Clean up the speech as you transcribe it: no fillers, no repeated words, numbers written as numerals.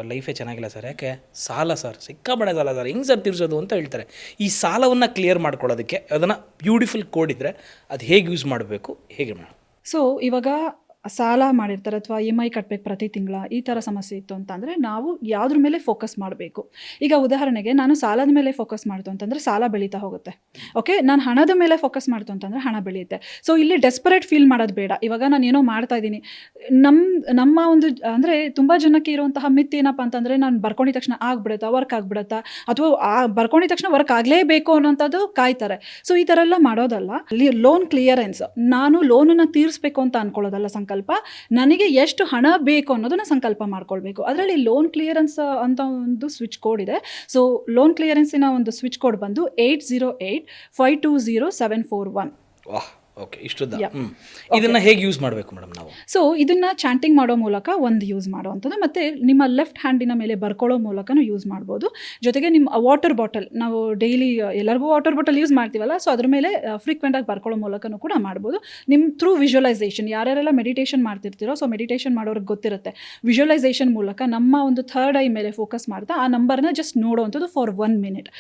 ಲೈಫೇ ಚೆನ್ನಾಗಿಲ್ಲ ಸರ್. ಯಾಕೆ? ಸಾಲ ಸರ್, ಸಿಕ್ಕಾಪಟ್ಟೆ ಸಾಲ ಸರ್, ಹೆಂಗೆ ಸರ್ ತೀರ್ಸೋದು ಅಂತ ಹೇಳ್ತಾರೆ. ಈ ಸಾಲವನ್ನು ಕ್ಲಿಯರ್ ಮಾಡ್ಕೊಳ್ಳೋದಕ್ಕೆ ಅದನ್ನು ಬ್ಯೂಟಿಫುಲ್ ಕೋಡ್ ಇದ್ದರೆ ಅದು ಹೇಗೆ ಯೂಸ್ ಮಾಡಬೇಕು, ಹೇಗೆ ಮೇಡಮ್? ಸೊ ಇವಾಗ ಸಾಲ ಮಾಡಿರ್ತಾರೆ ಅಥವಾ ಇ ಎಮ್ ಐ ಕಟ್ಟಬೇಕು ಪ್ರತಿ ತಿಂಗಳ, ಈ ಥರ ಸಮಸ್ಯೆ ಇತ್ತು ಅಂತಂದರೆ ನಾವು ಯಾವುದ್ರ ಮೇಲೆ ಫೋಕಸ್ ಮಾಡಬೇಕು. ಈಗ ಉದಾಹರಣೆಗೆ ನಾನು ಸಾಲದ ಮೇಲೆ ಫೋಕಸ್ ಮಾಡ್ತು ಅಂತಂದರೆ ಸಾಲ ಬೆಳೀತಾ ಹೋಗುತ್ತೆ. ಓಕೆ, ನಾನು ಹಣದ ಮೇಲೆ ಫೋಕಸ್ ಮಾಡ್ತು ಅಂತಂದರೆ ಹಣ ಬೆಳೆಯುತ್ತೆ. ಸೊ ಇಲ್ಲಿ ಡೆಸ್ಪರೇಟ್ ಫೀಲ್ ಮಾಡೋದು ಬೇಡ. ಇವಾಗ ನಾನು ಏನೋ ಮಾಡ್ತಾ ಇದ್ದೀನಿ, ನಮ್ಮ ಒಂದು ಅಂದರೆ ತುಂಬ ಜನಕ್ಕೆ ಇರುವಂತಹ ಮಿತ್ ಏನಪ್ಪ ಅಂತಂದರೆ ನಾನು ಬರ್ಕೊಂಡಿದ ತಕ್ಷಣ ಆಗ್ಬಿಡುತ್ತಾ, ವರ್ಕ್ ಆಗ್ಬಿಡುತ್ತಾ, ಅಥವಾ ಬರ್ಕೊಂಡಿದ ತಕ್ಷಣ ವರ್ಕ್ ಆಗಲೇಬೇಕು ಅನ್ನೋಂಥದ್ದು ಕಾಯ್ತಾರೆ. ಸೊ ಈ ಥರ ಎಲ್ಲ ಮಾಡೋದಲ್ಲ. ಲೋನ್ ಕ್ಲಿಯರೆನ್ಸ್, ನಾನು ಲೋನನ್ನು ತೀರಿಸಬೇಕು ಅಂತ ಅನ್ಕೊಳ್ಳೋದಲ್ಲ ಸಂಕಲ್ಪ, ನನಗೆ ಎಷ್ಟು ಹಣ ಬೇಕು ಅನ್ನೋದನ್ನ ಸಂಕಲ್ಪ ಮಾಡ್ಕೊಳ್ಬೇಕು. ಅದರಲ್ಲಿ ಲೋನ್ ಕ್ಲಿಯರೆನ್ಸ್ ಅಂತ ಒಂದು ಸ್ವಿಚ್ ಕೋಡ್ ಇದೆ. ಸೊ ಲೋನ್ ಕ್ಲಿಯರೆನ್ಸಿನ ಒಂದು ಸ್ವಿಚ್ ಕೋಡ್ ಬಂದು 808520 741. ವಾಹ್, ಓಕೆ, ಇಷ್ಟುದ್ದ. ಇದನ್ನು ಹೇಗೆ ಯೂಸ್ ಮಾಡಬೇಕು ಮೇಡಮ್ ನಾವು? ಸೊ ಇದನ್ನು ಚಾಂಟಿಂಗ್ ಮಾಡೋ ಮೂಲಕ ಒಂದು ಯೂಸ್ ಮಾಡುವಂಥದ್ದು, ಮತ್ತು ನಿಮ್ಮ ಲೆಫ್ಟ್ ಹ್ಯಾಂಡಿನ ಮೇಲೆ ಬರ್ಕೊಳ್ಳೋ ಮೂಲಕನೂ ಯೂಸ್ ಮಾಡ್ಬೋದು. ಜೊತೆಗೆ ನಿಮ್ಮ ವಾಟರ್ ಬಾಟಲ್, ನಾವು ಡೈಲಿ ಎಲ್ಲರಿಗೂ ವಾಟರ್ ಬಾಟಲ್ ಯೂಸ್ ಮಾಡ್ತೀವಲ್ಲ, ಸೊ ಅದ್ರ ಮೇಲೆ ಫ್ರೀಕ್ವೆಂಟಾಗಿ ಬರ್ಕೊಳ್ಳೋ ಮೂಲಕನೂ ಕೂಡ ಮಾಡ್ಬೋದು. ನಿಮ್ಮ ಥ್ರೂ ವಿಜುವಲೈಸೇಷನ್, ಯಾರ್ಯಾರೆಲ್ಲ ಮೆಡಿಟೇಷನ್ ಮಾಡ್ತಿರ್ತೀರೋ, ಸೊ ಮೆಡಿಟೇಷನ್ ಮಾಡೋರಿಗೆ ಗೊತ್ತಿರುತ್ತೆ, ವಿಜುವಲೈಸೇಷನ್ ಮೂಲಕ ನಮ್ಮ ಒಂದು ಥರ್ಡ್ ಐ ಮೇಲೆ ಫೋಕಸ್ ಮಾಡ್ತಾ ಆ ನಂಬರ್ನ ಜಸ್ಟ್ ನೋಡೋವಂಥದ್ದು ಫಾರ್ 1 minute.